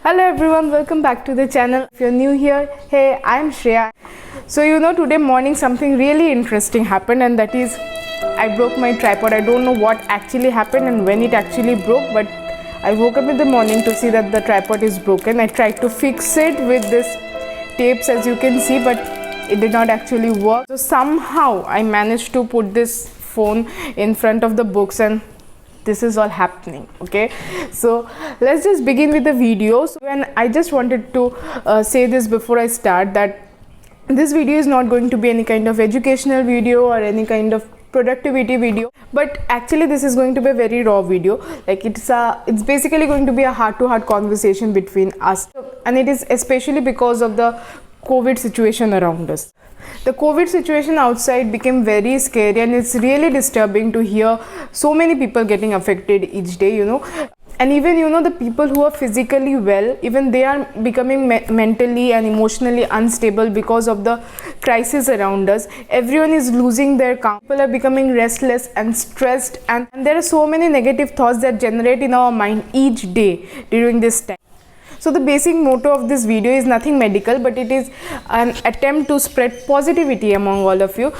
Hello everyone, welcome back to the channel. If you're new here, hey, I'm Shreya. So today morning something really interesting happened, and that is I broke my tripod. I don't know what actually happened and when it actually broke, but I woke up in the morning to see that the tripod is broken. I tried to fix it with this tapes, as you can see, but it did not actually work. So somehow I managed to put this phone in front of the books, and this is all happening. Okay, so let's just begin with the video. So, and I just wanted to say this before I start, that this video is not going to be any kind of educational video or any kind of productivity video, but actually this is going to be a very raw video. Like it's basically going to be a heart-to-heart conversation between us, and it is especially because of the COVID situation around us. The COVID situation outside became very scary, and it's really disturbing to hear so many people getting affected each day, and even the people who are physically well, even they are becoming mentally and emotionally unstable because of the crisis around us. Everyone is losing their calm. People are becoming restless and stressed, and there are so many negative thoughts that generate in our mind each day during this time. So the basic motto of this video is nothing medical, but it is an attempt to spread positivity among all of you.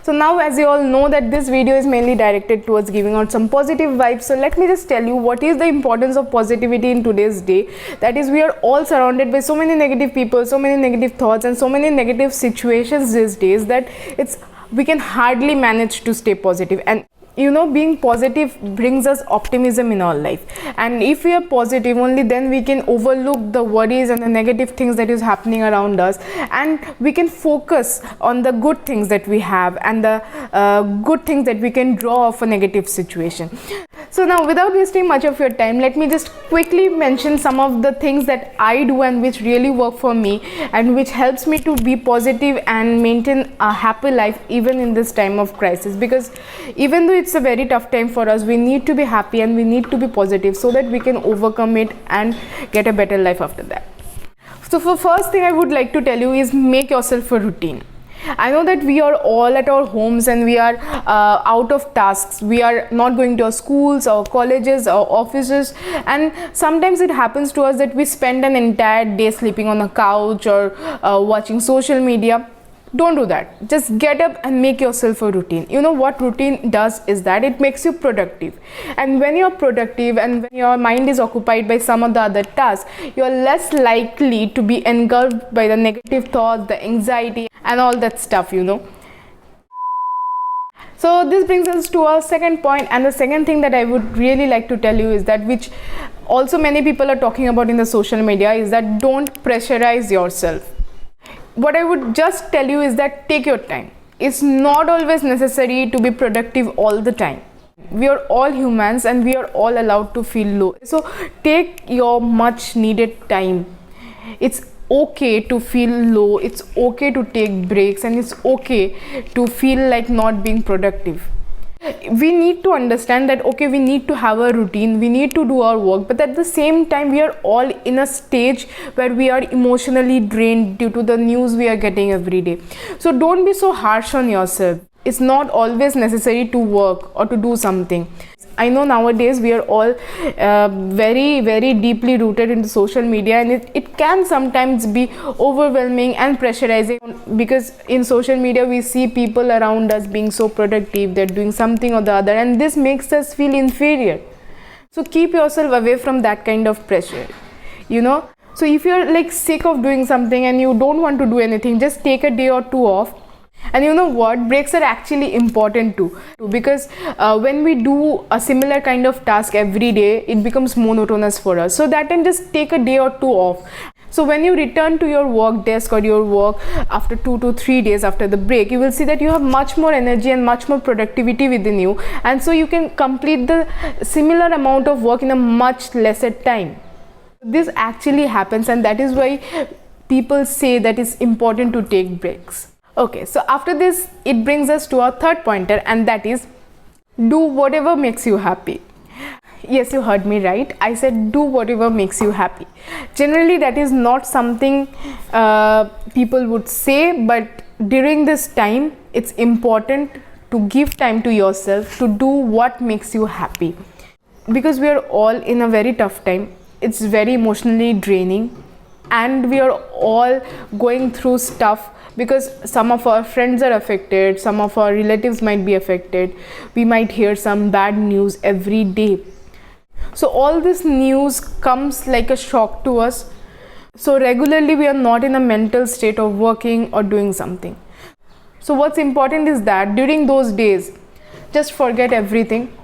So now, as you all know, that this video is mainly directed towards giving out some positive vibes. So let me just tell you what is the importance of positivity in today's day. That is, we are all surrounded by so many negative people, so many negative thoughts, and so many negative situations these days that we can hardly manage to stay positive. And being positive brings us optimism in our life, and if we are positive, only then we can overlook the worries and the negative things that is happening around us, and we can focus on the good things that we have and the good things that we can draw off a negative situation. So now, without wasting much of your time, let me just quickly mention some of the things that I do and which really work for me and which helps me to be positive and maintain a happy life even in this time of crisis. Because even though it's a very tough time for us, we need to be happy and we need to be positive so that we can overcome it and get a better life after that. So for first thing I would like to tell you is make yourself a routine. I know that we are all at our homes and we are out of tasks. We are not going to our schools, our colleges, our offices, and sometimes it happens to us that we spend an entire day sleeping on a couch or watching social media. Don't do that. Just get up and make yourself a routine. What routine does is that it makes you productive, and when you're productive and when your mind is occupied by some of the other tasks, you're less likely to be engulfed by the negative thoughts, the anxiety, and all that stuff. So this brings us to our second point, and the second thing that I would really like to tell you is that, which also many people are talking about in the social media, is that don't pressurize yourself. What I would just tell you is that take your time. It's not always necessary to be productive all the time. We are all humans and we are all allowed to feel low. So take your much needed time. It's okay to feel low. It's okay to take breaks, and it's okay to feel like not being productive. We need to understand that, okay, we need to have a routine, we need to do our work, but at the same time we are all in a stage where we are emotionally drained due to the news we are getting every day. So don't be so harsh on yourself. It's not always necessary to work or to do something. I know nowadays we are all very, very deeply rooted into social media, and it can sometimes be overwhelming and pressurizing, because in social media we see people around us being so productive, they're doing something or the other, and this makes us feel inferior. So keep yourself away from that kind of pressure. So if you're like sick of doing something and you don't want to do anything, just take a day or two off. And you know what, breaks are actually important too, because when we do a similar kind of task every day, it becomes monotonous for us. So that time, just take a day or two off. So when you return to your work desk or your work after 2 to 3 days after the break, you will see that you have much more energy and much more productivity within you, and so you can complete the similar amount of work in a much lesser time. This actually happens, and that is why people say that it's important to take breaks. Okay, so after this, it brings us to our third pointer, and that is do whatever makes you happy. Yes, you heard me right. I said do whatever makes you happy. Generally, that is not something people would say, but during this time, it's important to give time to yourself to do what makes you happy, because we are all in a very tough time. it's very emotionally draining, and we are all going through stuff because some of our friends are affected, some of our relatives might be affected, we might hear some bad news every day. So all this news comes like a shock to us. So regularly we are not in a mental state of working or doing something. So what's important is that during those days, just forget everything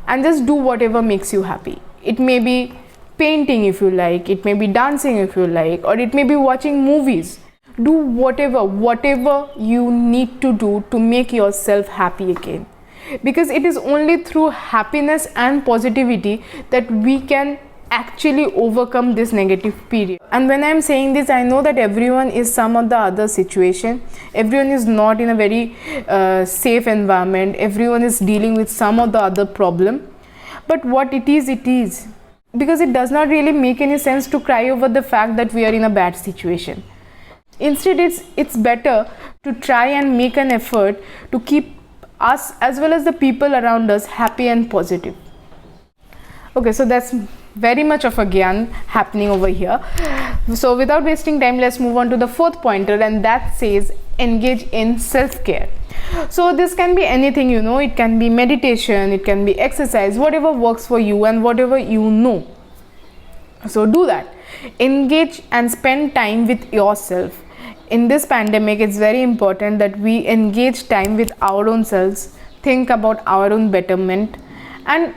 and just do whatever makes you happy. It may be painting if you like, it may be dancing if you like, or it may be watching movies. Do whatever you need to do to make yourself happy again. Because it is only through happiness and positivity that we can actually overcome this negative period. And when I am saying this, I know that everyone is some of the other situation. Everyone is not in a very safe environment. Everyone is dealing with some of the other problem. But what it is, because it does not really make any sense to cry over the fact that we are in a bad situation. Instead, it's better to try and make an effort to keep us as well as the people around us happy and positive. Okay, so that's very much of a gyan happening over here. So without wasting time, let's move on to the fourth pointer, and that says engage in self-care. So this can be anything, it can be meditation, it can be exercise, whatever works for you and whatever you know. So do that. Engage and spend time with yourself. In this pandemic, it's very important that we engage time with our own selves, think about our own betterment and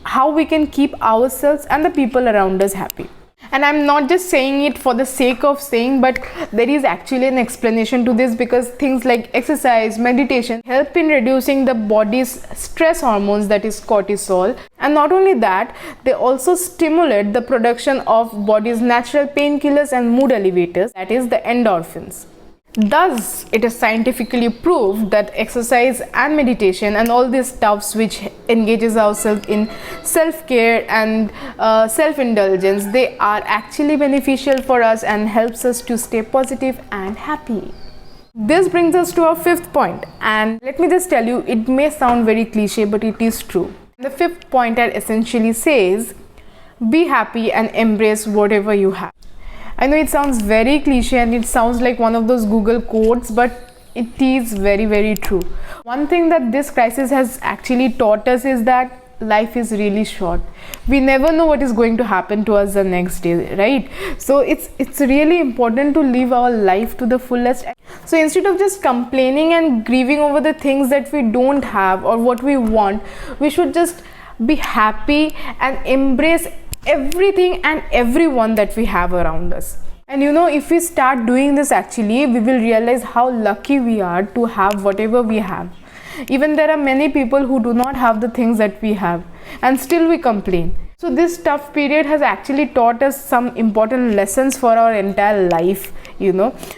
how we can keep ourselves and the people around us happy. And I'm not just saying it for the sake of saying, but there is actually an explanation to this, because things like exercise, meditation help in reducing the body's stress hormones, that is cortisol. And not only that, they also stimulate the production of body's natural painkillers and mood elevators, that is the endorphins. Thus, it is scientifically proved that exercise and meditation and all these stuffs which engages ourselves in self-care and self-indulgence, they are actually beneficial for us and helps us to stay positive and happy. This brings us to our fifth point, and let me just tell you, it may sound very cliche, but it is true. The fifth pointer essentially says, be happy and embrace whatever you have. I know it sounds very cliche and it sounds like one of those Google quotes, but it is very, very true. One thing that this crisis has actually taught us is that life is really short. We never know what is going to happen to us the next day, right? So it's really important to live our life to the fullest. So instead of just complaining and grieving over the things that we don't have or what we want, we should just be happy and embrace everything and everyone that we have around us. And if we start doing this, actually we will realize how lucky we are to have whatever we have. Even there are many people who do not have the things that we have and still we complain. So this tough period has actually taught us some important lessons for our entire life,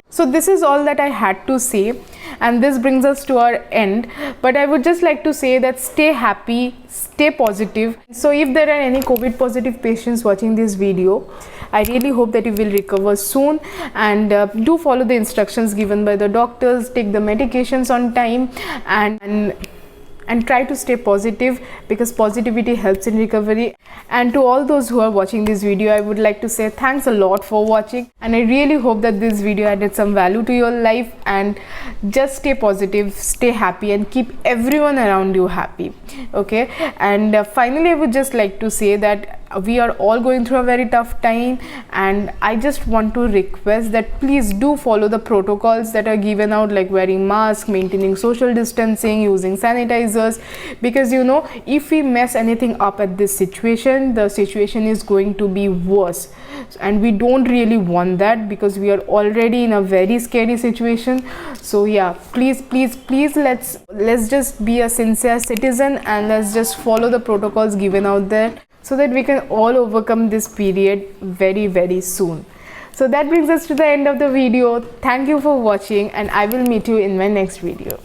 So this is all that I had to say, and this brings us to our end. But I would just like to say that stay happy, stay positive. So if there are any COVID positive patients watching this video, I really hope that you will recover soon, and do follow the instructions given by the doctors, take the medications on time, and try to stay positive, because positivity helps in recovery. And to all those who are watching this video, I would like to say thanks a lot for watching, and I really hope that this video added some value to your life. And just stay positive, stay happy, and keep everyone around you happy. Okay, and finally I would just like to say that we are all going through a very tough time, and I just want to request that please do follow the protocols that are given out, like wearing masks, maintaining social distancing, using sanitizers, because if we mess anything up at this situation, the situation is going to be worse, and we don't really want that, because we are already in a very scary situation. So yeah, please let's just be a sincere citizen, and let's just follow the protocols given out there, so that we can all overcome this period very, very soon. So that brings us to the end of the video. Thank you for watching, and I will meet you in my next video.